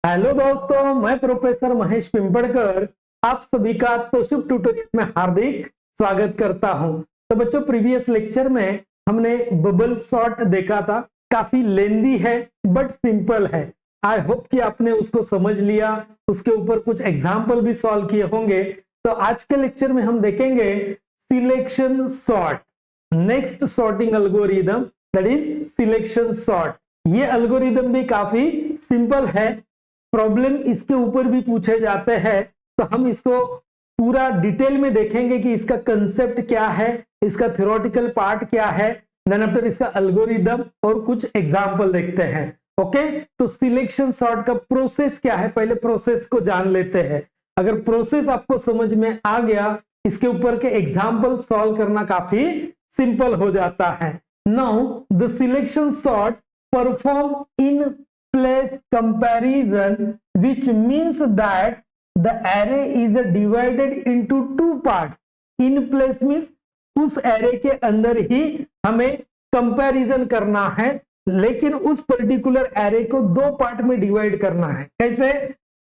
Hello दोस्तों, मैं professor Mahesh पिंपड़कर आप सभी का तोशिब ट्यूटोरियल में हार्दिक स्वागत करता हूं। तो बच्चों, प्रीवियस लेक्चर में हमने बबल सॉर्ट देखा था। काफी लेंदी है बट सिंपल है। आई होप कि आपने उसको समझ लिया, उसके ऊपर कुछ एग्जाम्पल भी सॉल्व किए होंगे। तो आज के लेक्चर में हम देखेंगे selection sort, next sorting algorithm, that is selection sort. ये एल्गोरिदम भी काफी सिंपल है। प्रॉब्लम इसके ऊपर भी पूछे जाते हैं, तो हम इसको पूरा डिटेल में देखेंगे कि इसका कंसेप्ट क्या है, इसका थ्योरेटिकल पार्ट क्या है, देन आफ्टर इसका एल्गोरिदम और कुछ एग्जांपल देखते हैं। ओके, तो सिलेक्शन सॉर्ट का प्रोसेस क्या है, पहले प्रोसेस को जान लेते हैं। अगर प्रोसेस आपको समझ में आ गया, इसके ऊपर के एग्जाम्पल सॉल्व करना काफी सिंपल हो जाता है। Now the selection sort perform in place comparison, which means that the array is divided into two parts. In place means उस array के अंदर ही हमें कंपैरिजन करना है, लेकिन उस पर्टिकुलर array को दो पार्ट में डिवाइड करना है। कैसे?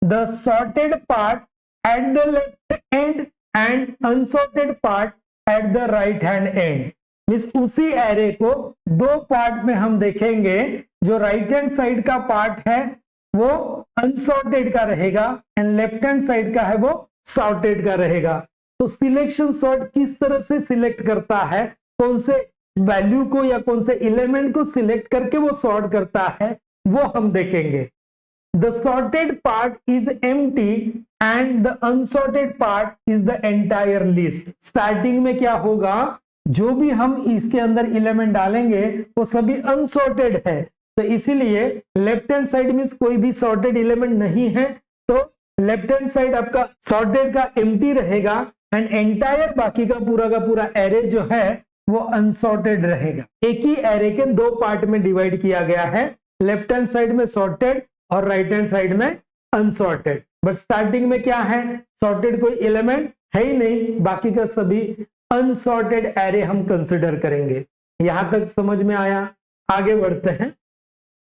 the sorted part at the left end and unsorted part at the right hand end. Means उसी एरे को दो पार्ट में हम देखेंगे। जो राइट हैंड साइड का पार्ट है वो अनसॉर्टेड का रहेगा एंड लेफ्ट हैंड साइड का है वो सॉर्टेड का रहेगा। तो सिलेक्शन सॉर्ट किस तरह से सिलेक्ट करता है, कौन से वैल्यू को या कौन से एलिमेंट को सिलेक्ट करके वो सॉर्ट करता है, वो हम देखेंगे। The sorted part is empty and the unsorted part is the entire list. Starting में क्या होगा, जो भी हम इसके अंदर एलिमेंट डालेंगे वो सभी अनसॉर्टेड है, तो इसीलिए लेफ्ट हैंड साइड में कोई भी सॉर्टेड एलिमेंट नहीं है, तो लेफ्ट हैंड साइड आपका सॉर्टेड का एम्प्टी रहेगा एंड एंटायर बाकी का पूरा एरे जो है वो अनसॉर्टेड रहेगा। एक ही एरे के दो पार्ट में डिवाइड किया गया है, लेफ्ट हैंड साइड में सॉर्टेड और राइट हैंड साइड में अनसॉर्टेड। बट स्टार्टिंग में क्या है, सॉर्टेड कोई एलिमेंट है ही नहीं, बाकी का सभी अनसॉर्टेड एरे हम कंसिडर करेंगे। यहां तक समझ में आया? आगे बढ़ते हैं।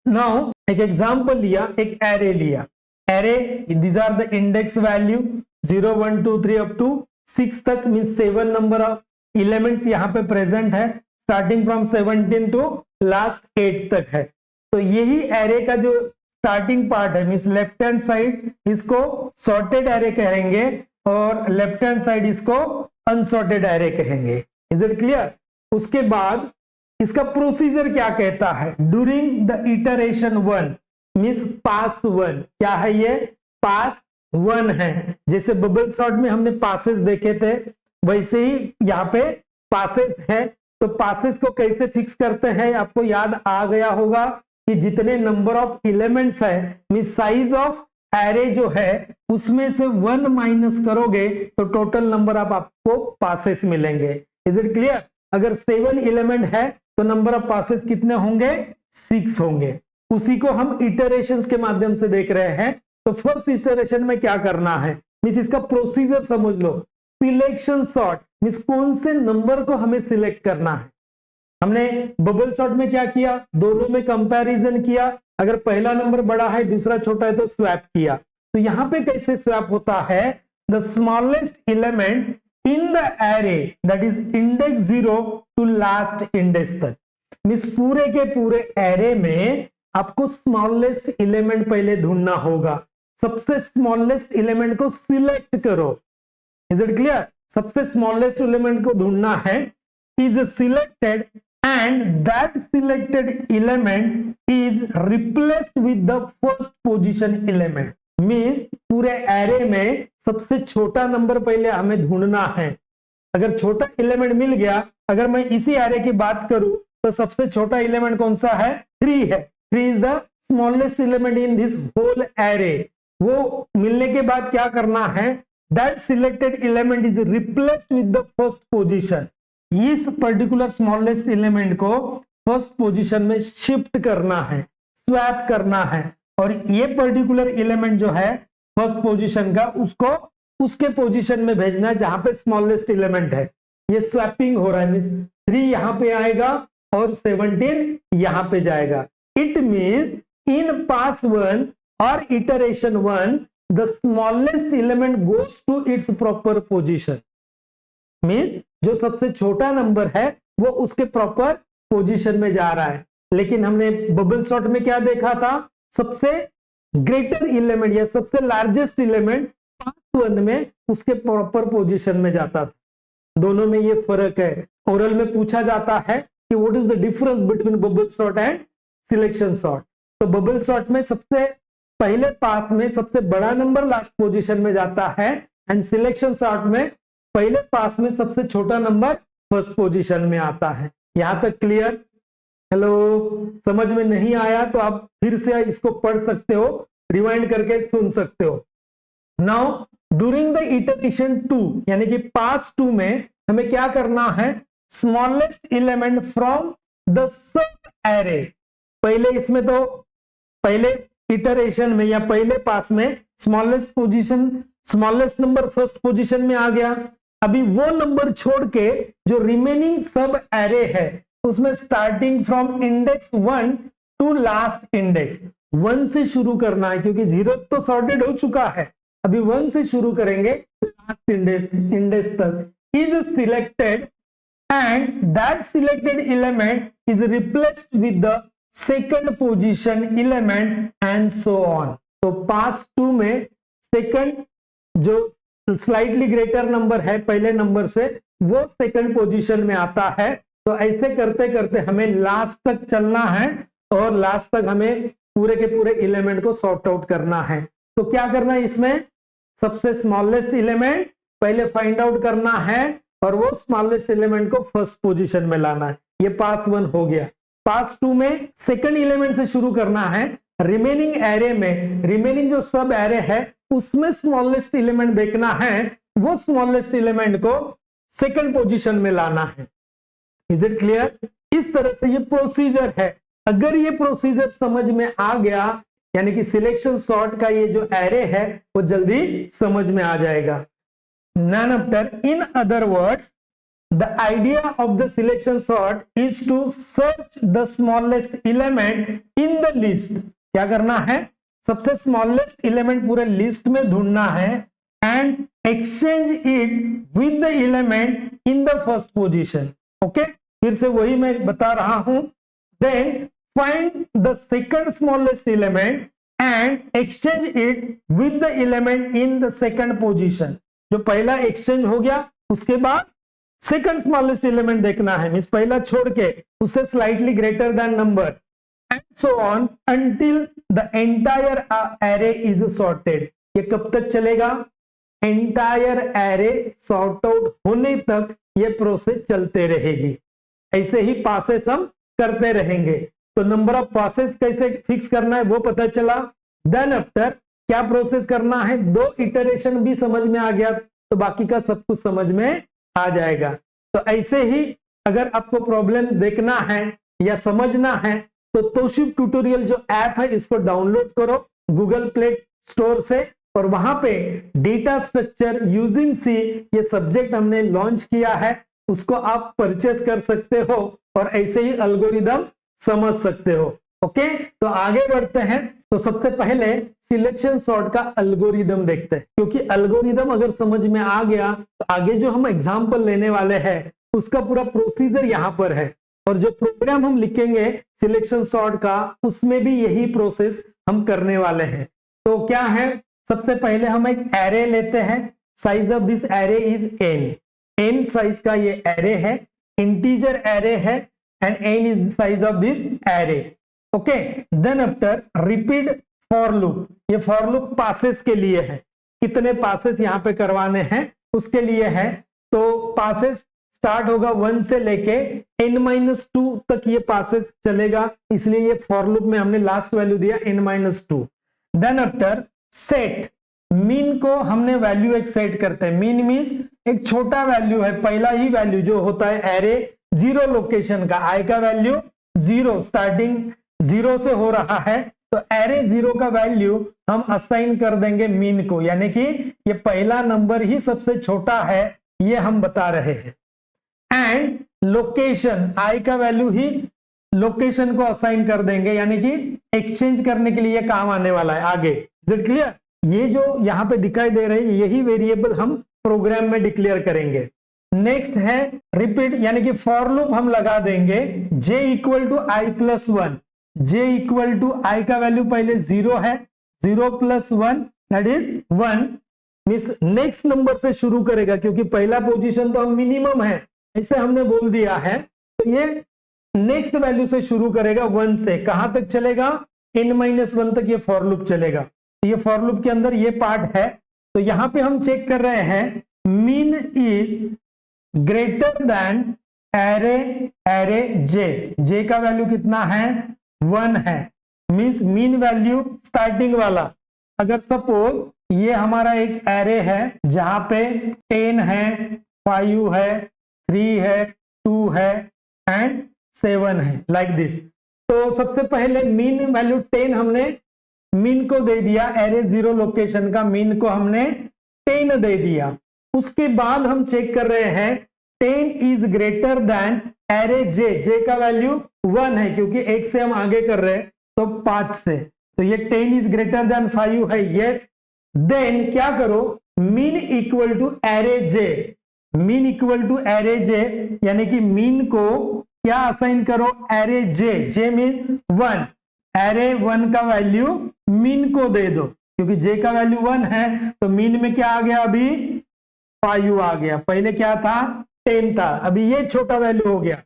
नाउ एक एग्जांपल लिया, एक एरे लिया। Array these are the index value 0 1 2 3 up to 6 तक, मींस 7 नंबर ऑफ एलिमेंट्स यहां पे प्रेजेंट है, स्टार्टिंग फ्रॉम 17 टू लास्ट 8 तक है। तो यही एरे का जो स्टार्टिंग पार्ट है, मींस लेफ्ट हैंड साइड इसको सॉर्टेड एरे कहेंगे और लेफ्ट हैंड साइड इसको अनसॉर्टेड एरे कहेंगे। Is it clear? उसके बाद इसका प्रोसीजर क्या कहता है, ड्यूरिंग द इटरेशन 1 मींस पास 1। क्या है ये? पास 1 है। जैसे बबल सॉर्ट में हमने पासेस देखे थे, वैसे ही यहाँ पे पासेस है। तो पासेस को कैसे फिक्स करते हैं, आपको याद आ गया होगा कि जितने नंबर ऑफ एलिमेंट्स है मींस साइज ऑफ एरे जो है उसमें से 1 माइनस करोगे तो टोटल नंबर ऑफ आपको पासेस मिलेंगे। Is it clear? अगर 7 एलिमेंट है तो नंबर ऑफ पासेस कितने होंगे? 6 होंगे। उसी को हम इटरेशंस के माध्यम से देख रहे हैं। तो फर्स्ट इटरेशन में क्या करना है, मींस इसका प्रोसीजर समझ लो। सिलेक्शन सॉर्ट मींस कौन से नंबर को हमें सिलेक्ट करना है। हमने बबल सॉर्ट में क्या किया, दोनों में कंपैरिजन किया। अगर पहला नंबर बड़ा है दूसरा छोटा है तो स्वैप किया। तो यहां पे कैसे स्वैप होता है, the smallest element in the array that is index 0 to last index तक। मींस पूरे के पूरे एरे में आपको स्मॉलेस्ट एलिमेंट पहले ढूंढना होगा। सबसे स्मॉलेस्ट एलिमेंट को सिलेक्ट करो। Is it clear? सबसे स्मॉलेस्ट एलिमेंट को ढूंढना है, is selected and that selected element is replaced with the first position element. Means पूरे एरे में सबसे छोटा नंबर पहले हमें ढूंढना है। अगर छोटा एलिमेंट मिल गया, अगर मैं इसी एरे की बात करूं तो सबसे छोटा एलिमेंट कौन सा है? 3 है। 3 is the smallest element in this whole array. वो मिलने के बाद क्या करना है, that selected element is replaced with the first position. इस पर्टिकुलर स्मॉलेस्ट एलिमेंट को फर्स्ट पोजीशन में शिफ्ट करना है, स्वैप करना है, और ये पर्टिकुलर एलिमेंट जो है फर्स्ट पोजीशन का उसको उसके पोजीशन में भेजना है जहां पे स्मॉलेस्ट एलिमेंट है। ये स्वैपिंग हो रहा है, मींस 3 यहां पे आएगा और 17 यहां पे जाएगा। इट मींस इन पास 1 और iteration 1 the smallest element goes to its proper position. Means जो सबसे छोटा नंबर है वो उसके प्रॉपर पोजीशन में जा रहा है। लेकिन हमने बबल सॉर्ट में क्या देखा था, सबसे ग्रेटर एलिमेंट या सबसे लार्जेस्ट एलिमेंट पास वन में उसके प्रॉपर पोजीशन में जाता था। दोनों में ये फर्क है। ओरल में पूछा जाता है कि what is the difference between bubble sort and selection sort. तो बबल सॉर्ट में सबसे पहले पास में सबसे बड़ा नंबर लास्ट पोजीशन में जाता है एंड सिलेक्शन सॉर्ट में पहले पास में सबसे छोटा नंबर फर्स्ट पोजीशन में आता है। यहां तक क्लियर? हेलो, समझ में नहीं आया तो आप फिर से इसको पढ़ सकते हो, रिवाइंड करके सुन सकते हो। नाउ ड्यूरिंग द इटरेशन 2 यानी कि पास 2 में हमें क्या करना है, smallest element from the sub array. पहले इसमें तो पहले इटरेशन में या पहले पास में स्मॉलेस्ट नंबर फर्स्ट पोजीशन में आ गया। अभी वो नंबर छोड़ के जो रिमेनिंग सब एरे है उसमें starting from index 1 to last index 1 से शुरू करना है, क्योंकि 0 तो सॉर्टेड हो चुका है। अभी 1 से शुरू करेंगे लास्ट इंडेक्स तक is selected and that selected element is replaced with the second position element and so on. तो पास 2 में सेकंड जो स्लाइटली ग्रेटर नंबर है पहले नंबर से वो सेकंड पोजीशन में आता है। तो ऐसे करते करते हमें लास्ट तक चलना है और लास्ट तक हमें पूरे के पूरे एलिमेंट को सॉर्ट आउट करना है। तो क्या करना है, इसमें सबसे स्मॉलेस्ट एलिमेंट पहले फाइंड आउट करना है और वो स्मॉलेस्ट एलिमेंट को फर्स्ट पोजीशन में लाना है। ये पास 1 हो गया। पास 2 में सेकंड एलिमेंट से शुरू करना है। रिमेनिंग एरे में रिमेनिंग जो सब एरे है उसमें स्मॉलेस्ट एलिमेंट देखना है, वो स्मॉलेस्ट एलिमेंट को सेकंड पोजीशन में लाना है। Is it clear? इस तरह से ये प्रोसीजर है। अगर ये प्रोसीजर समझ में आ गया यानी कि सिलेक्शन सॉर्ट का ये जो एरे है वो जल्दी समझ में आ जाएगा। None after in other words the idea of the selection sort is to search the smallest element in the list। क्या करना है, सबसे स्मॉलेस्ट एलिमेंट पूरे लिस्ट में ढूंढना है and exchange it with the element in the first position. Okay, फिर से वही मैं बता रहा हूं। Then find the second smallest element and exchange it with the element in the second position. जो पहला एक्सचेंज हो गया उसके बाद सेकंड स्मॉलेस्ट एलिमेंट देखना है, मींस पहला छोड़ के उससे slightly greater than number and so on until the entire array is sorted. ये कब तक चलेगा, एंटायर एरे सॉर्ट आउट होने तक ये प्रोसेस चलते रहेगी। ऐसे ही पासेस हम करते रहेंगे। तो नंबर ऑफ पासेस कैसे फिक्स करना है वो पता चला। देन आफ्टर क्या प्रोसेस करना है, 2 इटरेशन भी समझ में आ गया तो बाकी का सब कुछ समझ में आ जाएगा। तो ऐसे ही अगर आपको प्रॉब्लम देखना है या समझना है तो तोशिब ट्यूटोरियल जो ऐप है इसको डाउनलोड करो गूगल प्ले स्टोर से और वहां पे डेटा स्ट्रक्चर यूजिंग सी ये सब्जेक्ट हमने लॉन्च किया है, उसको आप परचेस कर सकते हो और ऐसे ही एल्गोरिदम समझ सकते हो। ओके, तो आगे बढ़ते हैं। तो सबसे पहले सिलेक्शन सॉर्ट का एल्गोरिदम देखते हैं, क्योंकि एल्गोरिदम अगर समझ में आ गया तो आगे जो हम एग्जांपल लेने वाले हैं उसका पूरा प्रोसीजर यहाँ पर है और जो प्रोग्राम हम लिखेंगे सिलेक्शन सॉर्ट का उसमें भी यही प्रोसेस हम करने वाले हैं। तो क्या है, सबसे पहले हम एक एरे लेते हैं। Size of this array is n size का ये एरे है, इंटीजर एरे है and n is size of this array. Okay, then after repeat for loop. ये फॉर लूप पासेस के लिए है, कितने पासेस यहाँ पे करवाने हैं उसके लिए है। तो पासेस स्टार्ट होगा 1 से लेके n-2 तक ये पासेस चलेगा, इसलिए ये फॉर लूप में हमने लास्ट वैल्यू दिया n-2। Then after set, mean को हमने वैल्यू एक सेट करते हैं। मीन मीन्स एक छोटा वैल्यू है, पहला ही वैल्यू जो होता है एरे 0 लोकेशन का, आई का वैल्यू 0, स्टार्टिंग 0 से हो रहा है तो एरे 0 का वैल्यू हम असाइन कर देंगे मीन को, यानी कि ये पहला नंबर ही सबसे छोटा है ये हम बता रहे हैं। एंड लोकेशन, आई का वैल्यू ही लोकेशन को असाइन कर देंगे, यानी कि एक्सचेंज करने के लिए काम आने वाला है आगे। Is it clear? ये जो यहाँ पे दिखाई दे रहे हैं यही वेरिएबल हम प्रोग्राम में डिक्लेयर करेंगे। नेक्स्ट है रिपीट, यानी कि फॉर लूप हम लगा देंगे j equal to I plus one. j equal to I का वैल्यू पहले 0 है, 0 प्लस 1 that is 1। Means next number से शुरू करेगा, क्योंकि पहला पोजीशन तो हम मिनिमम है ऐसे हमने बोल दिया है, तो ये नेक्स्ट वैल्यू से शुरू करेगा 1 से। कहां तक चलेगा? n-1 तक ये फॉर लूप चलेगा। तो ये फॉर लूप के अंदर ये पार्ट है। तो यहां पे हम चेक कर रहे हैं mean is greater than array J का वैल्यू कितना है? 1 है। मींस मीन वैल्यू स्टार्टिंग वाला, अगर सपोज ये हमारा एक एरे है जहां पे 10 है, 5 है, 3 है, 2 है एंड 7 है, लाइक दिस। तो सबसे पहले मीन वैल्यू 10 हमने मीन को दे दिया, एरे 0 लोकेशन का मीन को हमने 10 दे दिया। उसके बाद हम चेक कर रहे हैं 10 is greater than array J का वैल्यू 1 है, क्योंकि 1 से हम आगे कर रहे हैं तो 5 से, तो ये 10 इज ग्रेटर देन 5 है, यस। देन क्या करो, mean equal to array J. Mean equal to array J यानी कि मीन को क्या असाइन करो? Array J mean 1। एरे 1 का वैल्यू मीन को दे दो, क्योंकि जे का वैल्यू 1 है तो मीन में क्या आ गया? अभी 5 आ गया। पहले क्या था? 10 था, अभी ये छोटा वैल्यू हो गया।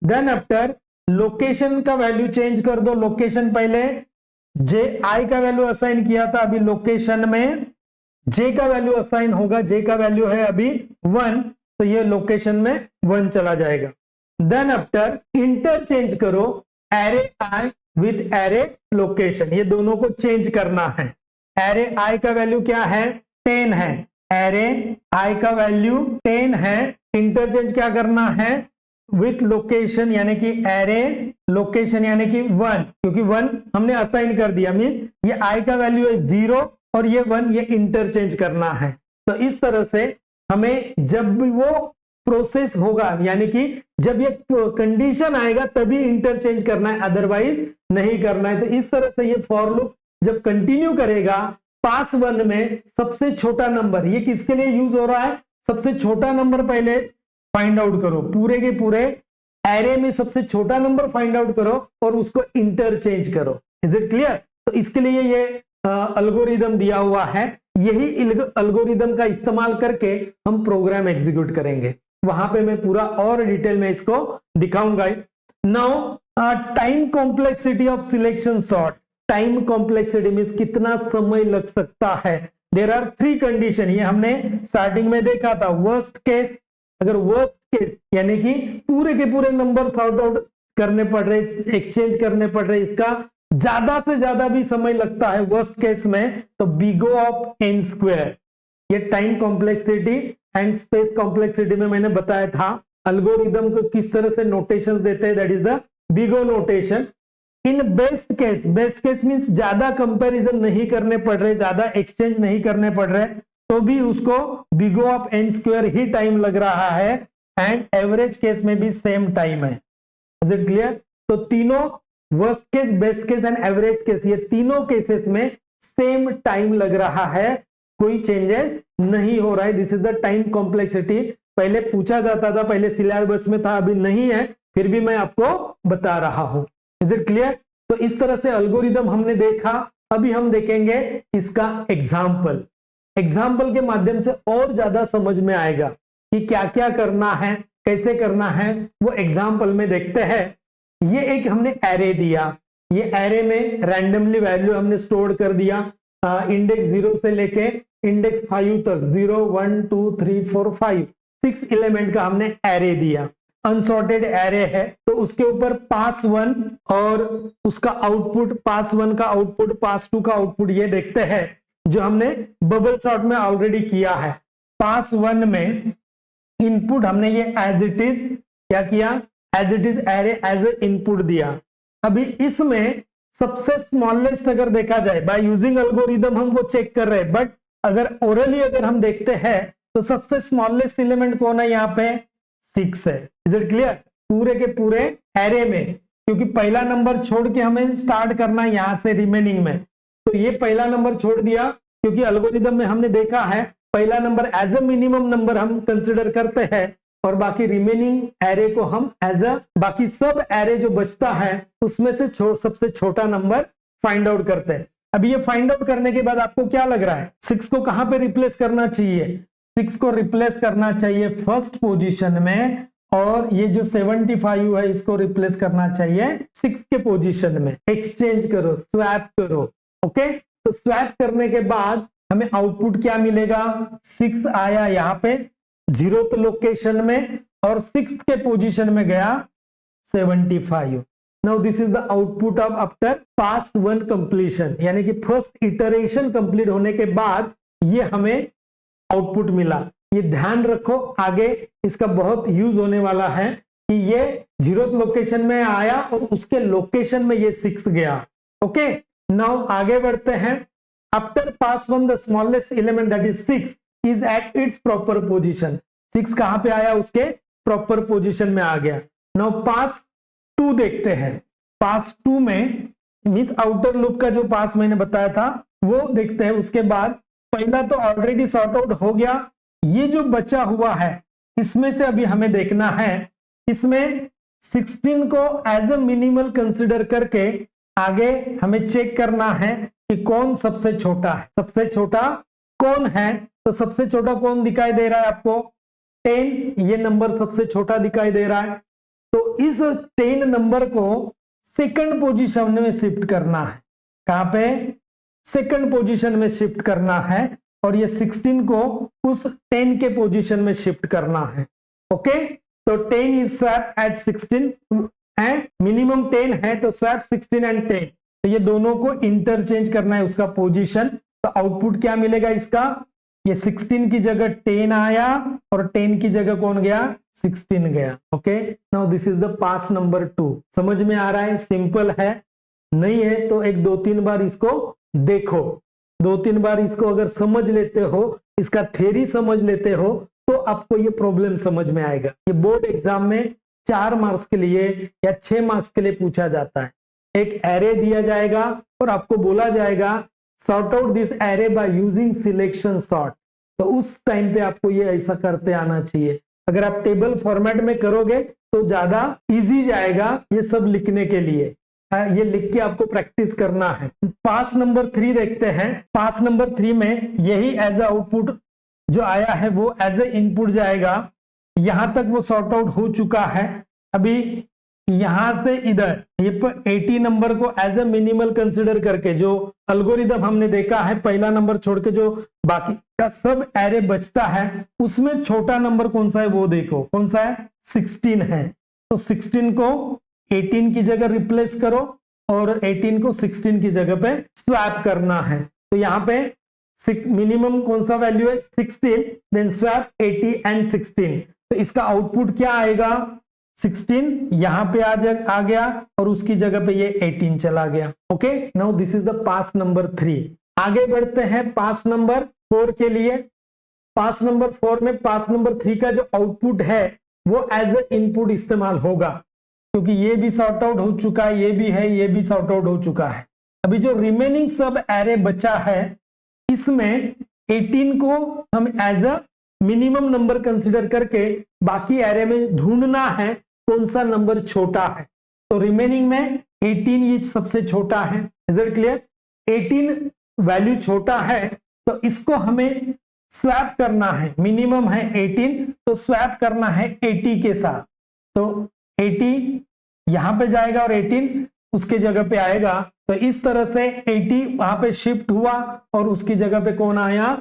देन आफ्टर लोकेशन का वैल्यू चेंज कर दो। लोकेशन पहले जे आई का वैल्यू असाइन किया था, अभी लोकेशन में जे का वैल्यू असाइन होगा। जे का वैल्यू है अभी 1, तो ये लोकेशन में 1 चला जाएगा। देन आफ्टर इंटरचेंज करो array I with array location, ये दोनों को चेंज करना है। एरे आई का वैल्यू क्या है? 10 है। एरे आई का वैल्यू 10 है, इंटरचेंज क्या करना है? विथ लोकेशन, यानी कि एरे लोकेशन यानी कि 1, क्योंकि 1 हमने असाइन कर दिया। मीन ये आई का वैल्यू है 0 और ये 1, ये इंटरचेंज करना है। तो इस तरह से हमें जब भी वो प्रोसेस होगा, यानी कि जब ये कंडीशन आएगा तभी इंटरचेंज करना है, अदरवाइज नहीं करना है। तो इस तरह से ये फॉर लूप जब कंटिन्यू करेगा, पास 1 में सबसे छोटा नंबर, ये किसके लिए यूज हो रहा है? सबसे छोटा नंबर पहले फाइंड आउट करो, पूरे के पूरे एरे में सबसे छोटा नंबर फाइंड आउट करो और उसको इंटरचेंज करो। Is it clear? तो इसके लिए ये अल्गोरिदम दिया हुआ है। यही अल्गोरिदम का इस्तेमाल करके हम प्रोग्राम एग्जीक्यूट करेंगे, वहां पे मैं पूरा और डिटेल में इसको दिखाऊंगा। Now time complexity of selection sort. Time complexity means कितना समय लग सकता है। देयर आर 3 कंडीशन, ये हमने स्टार्टिंग में देखा था। वर्स्ट केस, अगर वर्स्ट केस यानी कि पूरे के पूरे नंबर सॉर्ट आउट करने पड़ रहे, एक्सचेंज करने पड़ रहे, इसका ज्यादा से ज्यादा भी समय लगता है वर्स्ट केस में, तो big O of n square. ये time complexity and space complexity में मैंने बताया था अल्गोरिदम को किस तरह से नोटेशन देते हैं, that is the big O notation. In best case means ज्यादा कंपैरिजन नहीं करने पड़ रहे, ज्यादा एक्सचेंज नहीं करने पड़ रहे, तो भी उसको big O of n square he time लग रहा है, एंड एवरेज केस में भी सेम टाइम है। Is it clear? तो तीनों worst case, best case and average case, ये तीनों केसेस में सेम टाइम लग रहा है, कोई चेंजेस नहीं हो रहा है। This is the time complexity. पहले पूछा जाता था, पहले सिलेबस में था, अभी नहीं है, फिर भी मैं आपको बता रहा हूं। Is it clear? तो इस तरह से अल्गोरिदम हमने देखा। अभी हम देखेंगे इसका एग्जाम्पल। एग्जाम्पल के माध्यम से और ज्यादा समझ में आएगा कि क्या क्या करना है, कैसे करना है, वो एग्जाम्पल में देखते हैं। ये एक हमने एरे दिया, ये एरे में रैंडमली वैल्यू हमने स्टोर कर दिया, इंडेक्स 0 से लेके इंडेक्स 5 तक, 0 1 2 3 4 5 6 एलिमेंट का हमने एरे दिया। अनसॉर्टेड एरे है, तो उसके ऊपर पास 1 और उसका आउटपुट, पास 1 का आउटपुट, पास 2 का आउटपुट, ये देखते हैं जो हमने बबल सॉर्ट में ऑलरेडी किया है। पास 1 में इनपुट हमने ये एज इट इज क्या किया, as it is array as a input दिया। अभी इसमें सबसे स्मॉलेस्ट अगर देखा जाए, बाय यूजिंग एल्गोरिदम हम वो चेक कर रहे हैं, बट अगर ओरली अगर हम देखते हैं तो सबसे स्मॉलेस्ट एलिमेंट कौन है यहाँ पे, 6 है। Is it clear? पूरे के पूरे एरे में क्योंकि पहला नंबर छोड़ के हमें स्टार्ट करना है यहां से रिमेनिंग में, तो ये पहला नंबर छोड़ दिया, क्योंकि एल्गोरिदम में हमने देखा है पहला number as a minimum number हम कंसिडर करते हैं और बाकी रिमेनिंग एरे को हम एज अ बाकी सब एरे जो बचता है उसमें से सबसे छोटा नंबर फाइंड आउट करते हैं। अब ये फाइंड आउट करने के बाद आपको क्या लग रहा है, 6 को कहां पे रिप्लेस करना चाहिए? 6 को रिप्लेस करना चाहिए फर्स्ट पोजीशन में, और ये जो 75 है इसको रिप्लेस करना चाहिए 6 के पोजीशन में। एक्सचेंज करो, स्वैप करो। ओके, तो स्वैप करने के बाद हमें आउटपुट क्या मिलेगा? 6 आया यहाँ पे 0th लोकेशन में और 6th के पोजीशन में गया 75। Now this is the output of after pass 1 completion, यानी कि फर्स्ट इटरेशन कंप्लीट होने के बाद ये हमें आउटपुट मिला। ये ध्यान रखो, आगे इसका बहुत यूज होने वाला है कि ये 0th लोकेशन में आया और उसके लोकेशन में ये 6 गया। ओके, नाउ आगे बढ़ते हैं। After pass 1 the smallest element that is 6 is at its proper position. 6 कहां पे आया? उसके प्रॉपर पोजीशन में आ गया। नाउ पास 2 देखते हैं। पास 2 में मींस आउटर लूप का जो पास मैंने बताया था वो देखते हैं। उसके बाद पहला तो ऑलरेडी सॉर्ट आउट हो गया, ये जो बचा हुआ है इसमें से अभी हमें देखना है, इसमें 16 को एज अ मिनिमल कंसिडर करके आगे हमें चेक करना है कि कौन सबसे छोटा है। सबसे छोटा कौन है? तो सबसे छोटा कौन दिखाई दे रहा है आपको? 10, ये नंबर सबसे छोटा दिखाई दे रहा है। तो इस 10 नंबर को सेकंड पोजीशन में शिफ्ट करना है। कहां पे? सेकंड पोजीशन में शिफ्ट करना है, और ये 16 को उस 10 के पोजीशन में शिफ्ट करना है। ओके, तो 10 is swap at 16 and minimum 10 है, तो स्वैप 16 एंड 10, तो ये दोनों को इंटरचेंज करना है उसका पोजीशन। तो आउटपुट क्या मिलेगा इसका? ये 16 की जगह 10 आया और 10 की जगह कौन गया? 16 गया। Okay, now this is the pass number 2। समझ में आ रहा है? सिंपल है। नहीं है तो एक 2-3 बार इसको देखो, 2-3 बार इसको अगर समझ लेते हो, इसका थ्योरी समझ लेते हो, तो आपको ये प्रॉब्लम समझ में आएगा। ये बोर्ड एग्जाम में 4 मार्क्स के लिए या 6 मार्क्स के लिए पूछा जाता है। एक एरे दिया जाएगा और आपको बोला जाएगा sort out this array by using selection sort, तो उस टाइम पे आपको ये ऐसा करते आना चाहिए। अगर आप टेबल फॉर्मेट में करोगे तो ज्यादा इजी जाएगा ये सब लिखने के लिए। ये लिख के आपको प्रैक्टिस करना है। पास नंबर 3 देखते हैं। पास नंबर 3 में यही एज अ आउटपुट जो आया है वो एज ए इनपुट जाएगा। यहां तक वो सॉर्ट आउट हो चुका है। अभी यहां से इधर ये 80 नंबर को एज ए मिनिमल कंसिडर करके जो एल्गोरिदम हमने देखा है, पहला नंबर छोड़ के जो बाकी का सब एरे बचता है उसमें छोटा नंबर कौन सा है वो देखो। कौन सा है? 16 है। तो 16 को 18 की जगह रिप्लेस करो और 18 को 16 की जगह पे स्वैप करना है। तो यहाँ पे मिनिमम कौन सा वैल्यू है? 16, देन स्वैप 80 एंड 16। तो इसका आउटपुट क्या आएगा? 16 यहां पे आ गया और उसकी जगह पे ये 18 चला गया। Okay, now this is the pass number 3। आगे बढ़ते हैं पास नंबर 4 के लिए। पास नंबर 4 में पास नंबर 3 का जो आउटपुट है वो एज ए इनपुट इस्तेमाल होगा, क्योंकि ये भी सॉर्ट आउट हो चुका है, ये भी है, ये भी सॉर्ट आउट हो चुका है। अभी जो रिमेनिंग सब एरे बचा है इसमें 18 को हम as a minimum number consider करके बाकी एरे में ढूंढना है कौन सा नंबर छोटा है। तो रिमेनिंग में 18 ये सबसे छोटा है। Is it clear? 18 वैल्यू छोटा है तो इसको हमें स्वैप करना है। मिनिमम है 18 तो स्वैप करना है 80 के साथ। तो 80 यहां पे जाएगा और 18 उसके जगह पे आएगा। तो इस तरह से 80 वहां पे शिफ्ट हुआ और उसकी जगह पे कौन आया?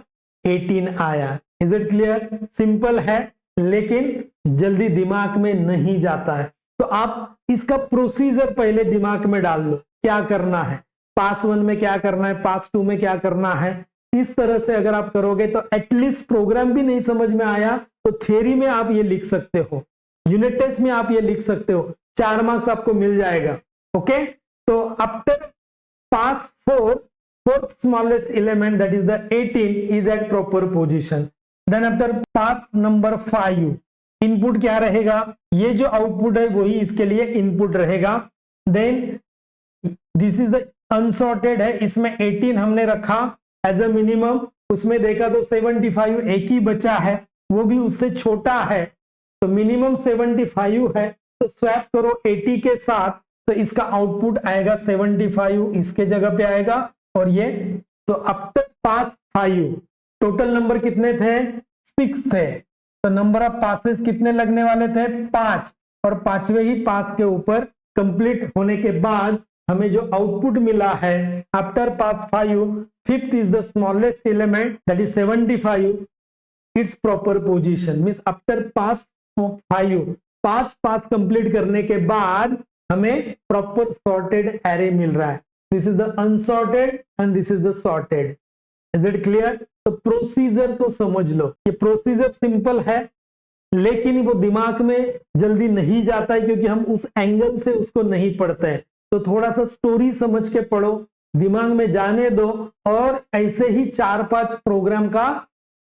18 आया। Is it clear? सिंपल है लेकिन जल्दी दिमाग में नहीं जाता है, तो आप इसका प्रोसीजर पहले दिमाग में डाल लो। क्या करना है, पास 1 में क्या करना है, पास 2 में क्या करना है। इस तरह से अगर आप करोगे तो एटलीस्ट प्रोग्राम भी नहीं समझ में आया तो थ्योरी में आप ये लिख सकते हो, यूनिट टेस्ट में आप ये लिख सकते हो, 4 मार्क्स आपको मिल जाएगा। ओके, तो after pass 4 fourth smallest element that is the 18 is at proper position. Then after pass number 5 input क्या रहेगा? ये जो आउटपुट है वही इसके लिए इनपुट रहेगा। Then this is the unsorted है, इसमें 18 हमने रखा एज अ मिनिमम, उसमें देखा तो 75 एक ही बचा है, वो भी उससे छोटा है, तो मिनिमम 75 है, तो स्वैप करो 80 के साथ, तो इसका आउटपुट आएगा 75, इसके जगह पे आएगा, और ये तो आफ्टर पास 5 टोटल नंबर कितने थे, 6 थे, तो नंबर ऑफ पासेस कितने लगने वाले थे, 5, और पांचवे ही पास के ऊपर कंप्लीट होने के बाद हमें जो आउटपुट मिला है after pass 5, fifth is the smallest element that is 75, it's proper position means after pass 5, 5 pass complete करने के बाद हमें प्रॉपर सॉर्टेड एरे मिल रहा है। This is the unsorted and this is the sorted. Is it clear? तो procedure को समझ लो, ये प्रोसीजर सिंपल है लेकिन वो दिमाग में जल्दी नहीं जाता है क्योंकि हम उस एंगल से उसको नहीं पढ़ते हैं, तो थोड़ा सा स्टोरी समझ के पढ़ो, दिमाग में जाने दो, और ऐसे ही 4-5 प्रोग्राम का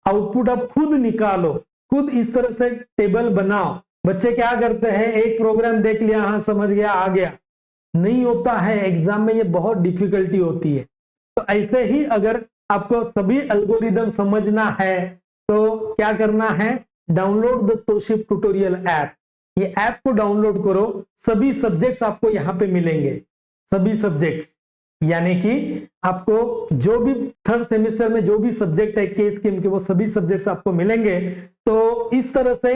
आउटपुट आप खुद निकालो, खुद इस तरह से टेबल बनाओ। बच्चे क्या करते हैं, एक प्रोग्राम देख लिया, हाँ समझ गया, आ गया, नहीं होता है, एग्जाम में ये बहुत डिफिकल्टी होती है। तो ऐसे ही अगर आपको सभी एल्गोरिदम समझना है तो क्या करना है, download the Tausif tutorial app. ये ऐप को डाउनलोड करो, सभी सब्जेक्ट्स आपको यहाँ पे मिलेंगे, सभी सब्जेक्ट्स, यानी कि आपको जो भी थर्ड सेमेस्टर में जो भी सब्जेक्ट है के स्कीम के, वो सभी सब्जेक्ट्स आपको मिलेंगे। तो इस तरह से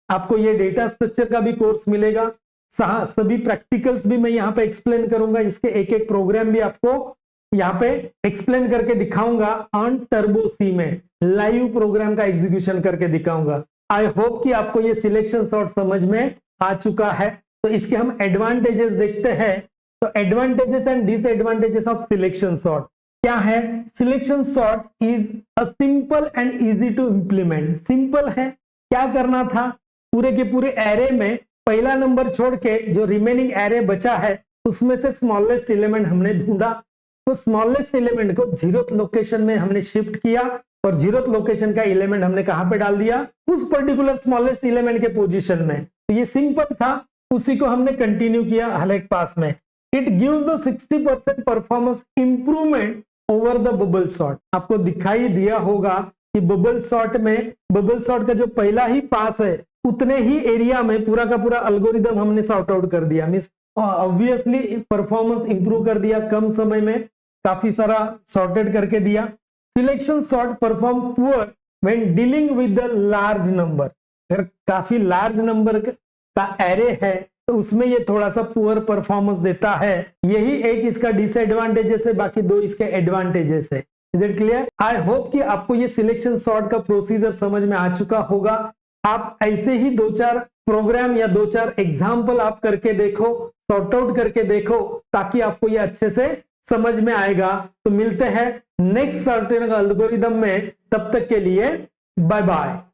आपको ये डेटा स्ट्रक्चर का भी कोर्स मिलेगा, सभी प्रैक्टिकल्स भी मैं यहाँ पे एक्सप्लेन करूंगा, इसके एक एक प्रोग्राम भी आपको यहाँ पे एक्सप्लेन करके दिखाऊंगा, ऑन टर्बो सी में लाइव प्रोग्राम का एग्जीक्यूशन करके दिखाऊंगा। आई होप कि आपको ये सिलेक्शन सॉर्ट समझ में आ चुका है। तो इसके हम एडवांटेजेस देखते हैं। तो advantages and disadvantages of selection sort क्या है? Selection sort is a simple and easy to implement. Simple है, क्या करना था, पूरे के पूरे एरे में पहला नंबर छोड़ के जो रिमेनिंग एरे बचा है उसमें से स्मॉलेस्ट एलिमेंट हमने ढूंढा, तो स्मॉलेस्ट एलिमेंट को 0th लोकेशन में हमने शिफ्ट किया और 0th लोकेशन का एलिमेंट हमने कहां पे डाल दिया, उस पर्टिकुलर स्मॉलेस्ट एलिमेंट के पोजीशन में। तो ये सिंपल था, उसी को हमने कंटिन्यू किया हर एक पास में। It gives the 60% performance improvement over the bubble sort. आपको दिखाई दिया होगा कि बबल सॉर्ट में, बबल सॉर्ट का जो पहला ही पास है उतने ही एरिया में पूरा का पूरा एल्गोरिदम हमने सॉर्ट आउट कर दिया, मींस ऑब्वियसली परफॉर्मेंस इंप्रूव कर दिया, कम समय में काफी सारा सॉर्टेड करके दिया। Selection sort perform poor when dealing with the large number. अगर काफी लार्ज नंबर का एरे है तो उसमें ये थोड़ा सा पुअर परफॉर्मेंस देता है। यही एक इसका डिसएडवांटेजेस है, बाकी दो इसके एडवांटेजेस है। Is it clear? I hope कि आपको ये सिलेक्शन सॉर्ट का प्रोसीजर समझ में आ चुका होगा। आप ऐसे ही 2-4 प्रोग्राम या 2-4 एग्जाम्पल आप करके देखो, सॉर्ट आउट करके देखो, ताकि आपको ये अच्छे से समझ में आएगा। तो मिलते हैं नेक्स्ट सॉर्टिंग एल्गोरिदम में, तब तक के लिए बाय बाय।